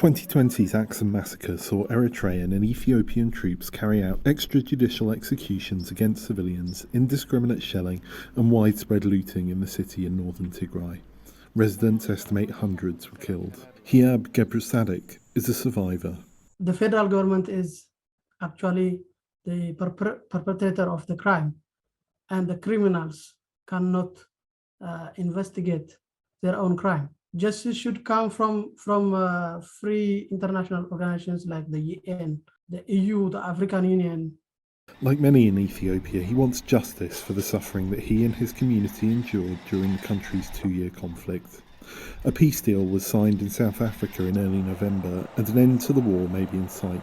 2020's Axum massacre saw Eritrean and Ethiopian troops carry out extrajudicial executions against civilians, indiscriminate shelling, and widespread looting in the city in northern Tigray. Residents estimate hundreds were killed. Hiab Gebrusadik is a survivor. The federal government is actually the perpetrator of the crime, and the criminals cannot investigate their own crime. Justice should come from free international organizations like the UN, the EU, the African Union. Like many in Ethiopia, he wants justice for the suffering that he and his community endured during the country's 2-year conflict. A peace deal was signed in South Africa in early November, and an end to the war may be in sight,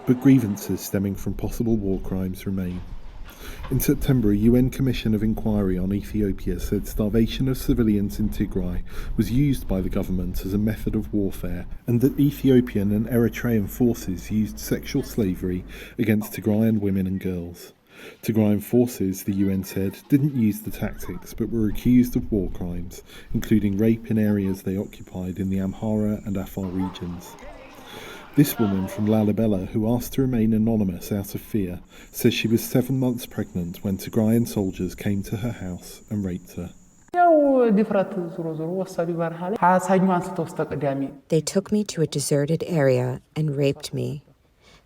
but grievances stemming from possible war crimes remain. In September, a UN Commission of Inquiry on Ethiopia said starvation of civilians in Tigray was used by the government as a method of warfare, and that Ethiopian and Eritrean forces used sexual slavery against Tigrayan women and girls. Tigrayan forces, the UN said, didn't use the tactics but were accused of war crimes, including rape in areas they occupied in the Amhara and Afar regions. This woman from Lalibela, who asked to remain anonymous out of fear, says she was 7 months pregnant when Tigrayan soldiers came to her house and raped her. They took me to a deserted area and raped me.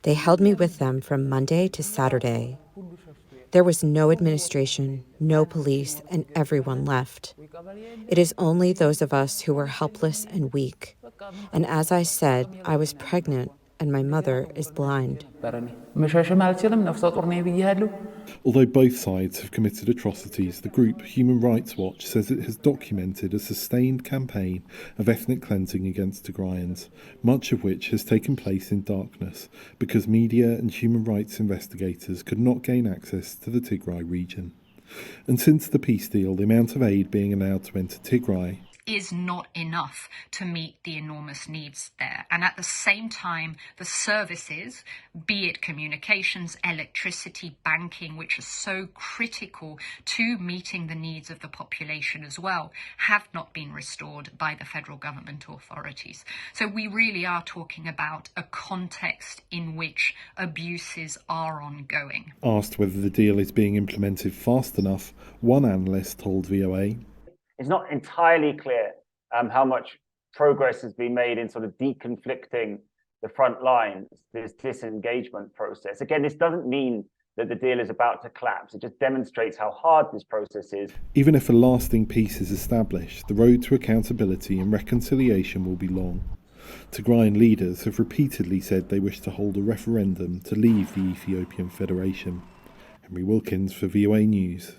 They held me with them from Monday to Saturday. There was no administration, no police, and everyone left. It is only those of us who were helpless and weak. And as I said, I was pregnant and my mother is blind. Although both sides have committed atrocities, the group Human Rights Watch says it has documented a sustained campaign of ethnic cleansing against Tigrayans, much of which has taken place in darkness because media and human rights investigators could not gain access to the Tigray region. And since the peace deal, the amount of aid being allowed to enter Tigray is not enough to meet the enormous needs there. And at the same time, the services, be it communications, electricity, banking, which are so critical to meeting the needs of the population as well, have not been restored by the federal government authorities. So we really are talking about a context in which abuses are ongoing. Asked whether the deal is being implemented fast enough, one analyst told VOA, "It's not entirely clear how much progress has been made in sort of deconflicting the front lines, this disengagement process. Again, this doesn't mean that the deal is about to collapse. It just demonstrates how hard this process is." Even if a lasting peace is established, the road to accountability and reconciliation will be long. Tigrayan leaders have repeatedly said they wish to hold a referendum to leave the Ethiopian Federation. Wilkins for VOA News.